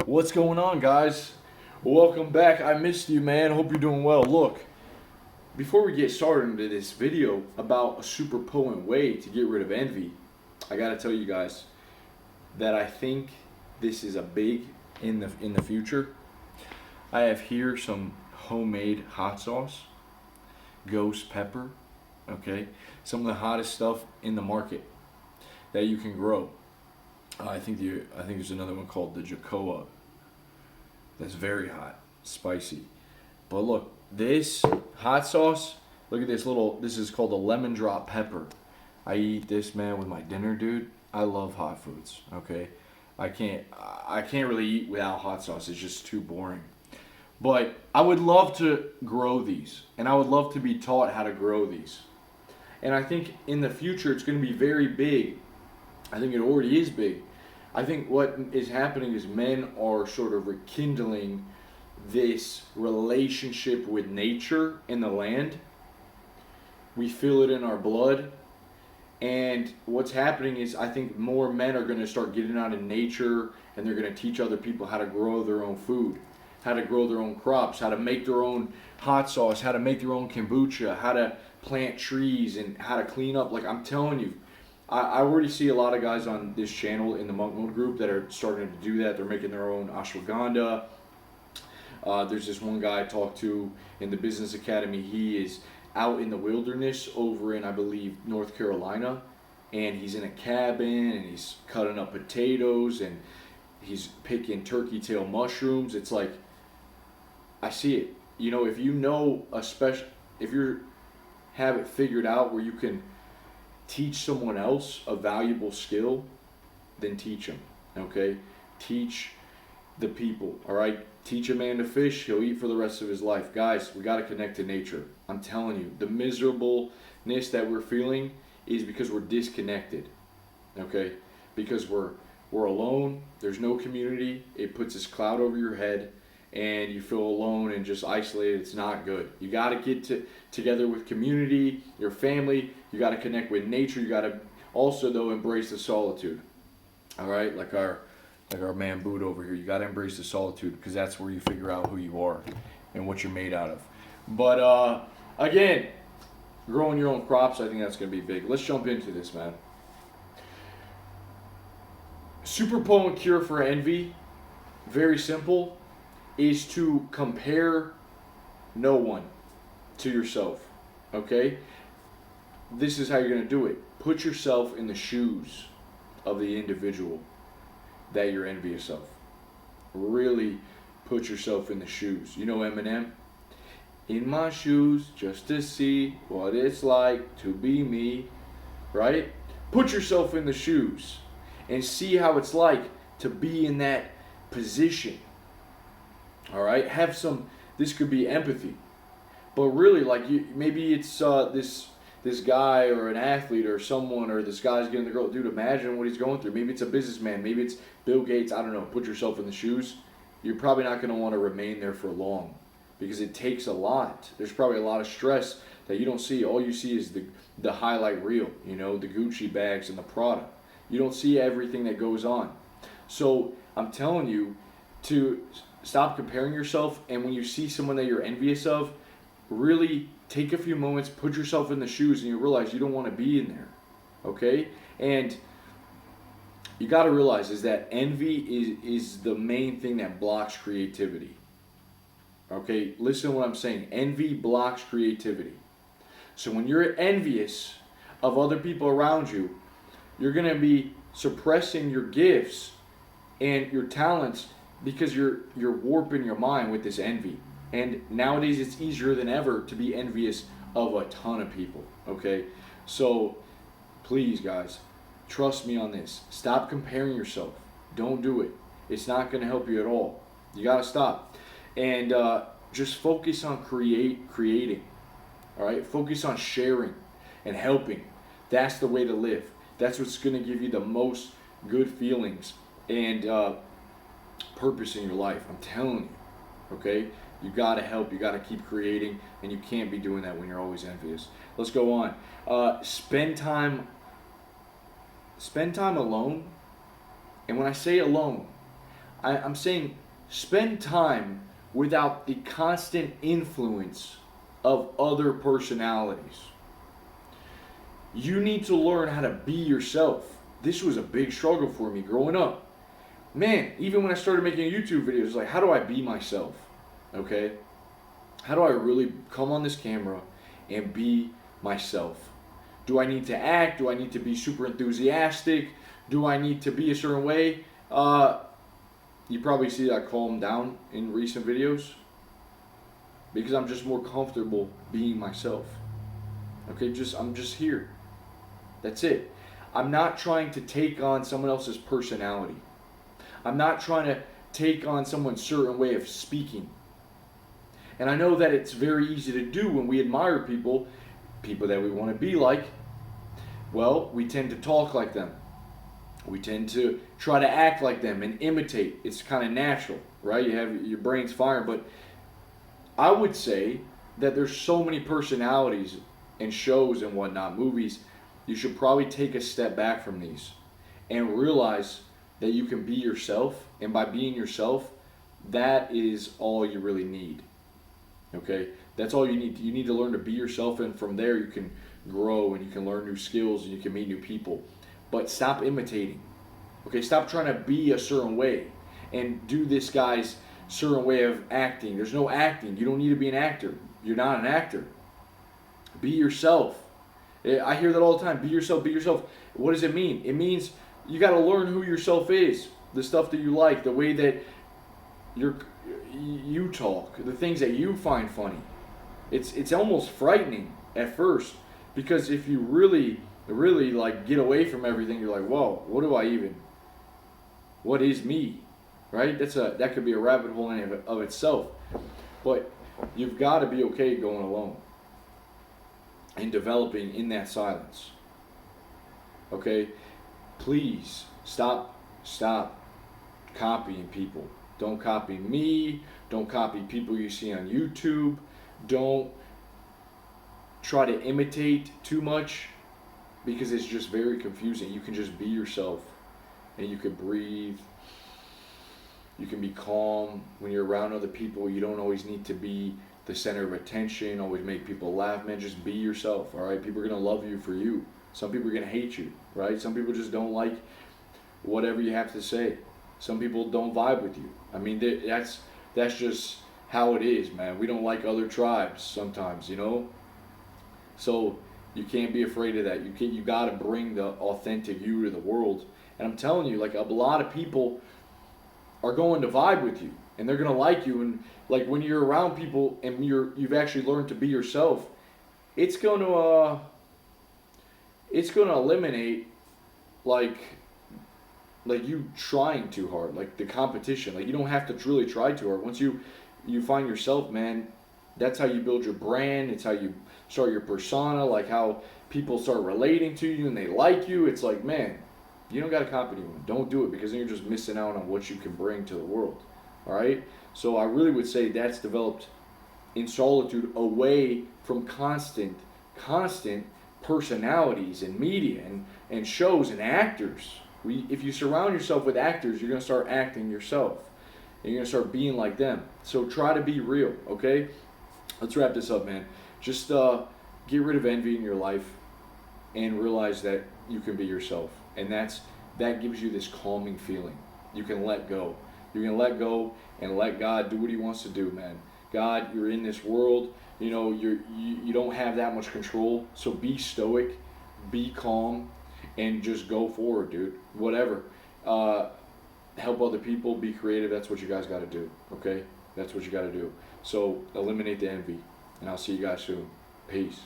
What's going on, guys? Welcome back. I missed you, man. Hope you're doing well. Look, before we get started into this video about a super potent way to get rid of envy, I gotta tell you guys that I think this is a big in the future. I have here some homemade hot sauce, ghost pepper, okay? Some of the hottest stuff in the market that you can grow. I think there's another one called the Jacoa that's very hot, spicy. But look, this hot sauce, look at this is called a lemon drop pepper. I eat this, man, with my dinner, dude. I love hot foods, okay? I can't I can't really eat without hot sauce. It's just too boring. But I would love to grow these, and I would love to be taught how to grow these. And I think in the future it's going to be very big. I think it already is big. I think what is happening is men are sort of rekindling this relationship with nature in the land. We feel it in our blood. And what's happening is I think more men are going to start getting out in nature, and they're going to teach other people how to grow their own food, how to grow their own crops, how to make their own hot sauce, how to make their own kombucha, how to plant trees, and how to clean up. Like, I'm telling you, I already see a lot of guys on this channel in the monk mode group that are starting to do that. They're making their own ashwagandha. There's this one guy I talked to in the business academy. He is out in the wilderness over in, I believe, North Carolina, and he's in a cabin and he's cutting up potatoes and he's picking turkey tail mushrooms. It's like, I see it. You know, if you know if you have it figured out where you can teach someone else a valuable skill, then teach them. Okay, teach the people. All right, teach a man to fish, he'll eat for the rest of his life. Guys, we got to connect to nature. I'm telling you, the miserableness that we're feeling is because we're disconnected. Okay, because we're alone. There's no community. It puts this cloud over your head, and you feel alone and just isolated. It's not good. You got to together with community, your family. You got to connect with nature. You got to also, though, embrace the solitude. All right, like our man Boot over here. You got to embrace the solitude, because that's where you figure out who you are and what you're made out of. But again, growing your own crops, I think that's going to be big. Let's jump into this, man. Super potent cure for envy, very simple, is to compare no one to yourself. Okay? This is how you're going to do it. Put yourself in the shoes of the individual that you're envious of. Really put yourself in the shoes. You know Eminem? In my shoes, just to see what it's like to be me. Right? Put yourself in the shoes and see how it's like to be in that position. All right? This could be empathy. But really, like, maybe it's this guy or an athlete or someone, or this guy's getting the girl. Dude, imagine what he's going through. Maybe it's a businessman. Maybe it's Bill Gates. I don't know. Put yourself in the shoes. You're probably not going to want to remain there for long, because it takes a lot. There's probably a lot of stress that you don't see. All you see is the highlight reel, you know, the Gucci bags and the Prada. You don't see everything that goes on. So I'm telling you to stop comparing yourself, and when you see someone that you're envious of, really take a few moments, put yourself in the shoes, and you realize you don't want to be in there. Okay? And you got to realize is that envy is the main thing that blocks creativity. Okay? Listen to what I'm saying. Envy blocks creativity. So when you're envious of other people around you, you're going to be suppressing your gifts and your talents, because you're warping your mind with this envy. And nowadays it's easier than ever to be envious of a ton of people. Okay? So please, guys, trust me on this. Stop comparing yourself. Don't do it. It's not going to help you at all. You got to stop. And just focus on creating. All right? Focus on sharing and helping. That's the way to live. That's what's going to give you the most good feelings and purpose in your life. I'm telling you. Okay? You got to help. You got to keep creating, and you can't be doing that when you're always envious. Let's go on. Spend time alone. And when I say alone, I'm saying spend time without the constant influence of other personalities. You need to learn how to be yourself. This was a big struggle for me growing up. Man, even when I started making YouTube videos, like, how do I be myself? Okay? How do I really come on this camera and be myself? Do I need to act? Do I need to be super enthusiastic? Do I need to be a certain way? You probably see that I calmed down in recent videos because I'm just more comfortable being myself. Okay, I'm just here. That's it. I'm not trying to take on someone else's personality. I'm not trying to take on someone's certain way of speaking. And I know that it's very easy to do when we admire people that we want to be like. Well, we tend to talk like them. We tend to try to act like them and imitate. It's kind of natural, right? You have your brain's firing. But I would say that there's so many personalities and shows and whatnot, movies, you should probably take a step back from these and realize that you can be yourself. And by being yourself, that is all you really need. Okay? That's all you need. You need to learn to be yourself, and from there you can grow and you can learn new skills and you can meet new people. But stop imitating. Okay? Stop trying to be a certain way and do this guy's certain way of acting. There's no acting. You don't need to be an actor. You're not an actor. Be yourself. I hear that all the time. Be yourself, be yourself. What does it mean? It means you got to learn who yourself is. The stuff that you like, the way that you talk, the things that you find funny. It's almost frightening at first, because if you really like get away from everything, you're like, whoa, what is me? Right? That could be a rabbit hole in of itself. But you've got to be okay going alone and developing in that silence. Okay? Please stop copying people. Don't copy me. Don't copy people you see on YouTube. Don't try to imitate too much, because it's just very confusing. You can just be yourself, and you can breathe. You can be calm when you're around other people. You don't always need to be the center of attention, always make people laugh. Man, just be yourself, all right? People are going to love you for you. Some people are going to hate you, right? Some people just don't like whatever you have to say. Some people don't vibe with you. I mean, that's just how it is, man. We don't like other tribes sometimes, you know? So you can't be afraid of that. You got to bring the authentic you to the world. And I'm telling you, like, a lot of people are going to vibe with you, and they're going to like you. And like, when you're around people and you've actually learned to be yourself, it's going to eliminate like you trying too hard, like the competition. Like, you don't have to really try too hard. Once you find yourself, man, that's how you build your brand. It's how you start your persona, like how people start relating to you and they like you. It's like, man, you don't got to copy anyone. Don't do it, because then you're just missing out on what you can bring to the world. All right? So I really would say that's developed in solitude, away from constant personalities and media and shows and actors. If you surround yourself with actors, you're going to start acting yourself. And you're going to start being like them. So try to be real, okay? Let's wrap this up, man. Just get rid of envy in your life and realize that you can be yourself. And that gives you this calming feeling. You can let go. You can let go and let God do what He wants to do, man. God, you're in this world. You know, you don't have that much control. So be stoic, be calm, and just go forward, dude. Whatever. Help other people, be creative. That's what you guys got to do, okay? That's what you got to do. So eliminate the envy, and I'll see you guys soon. Peace.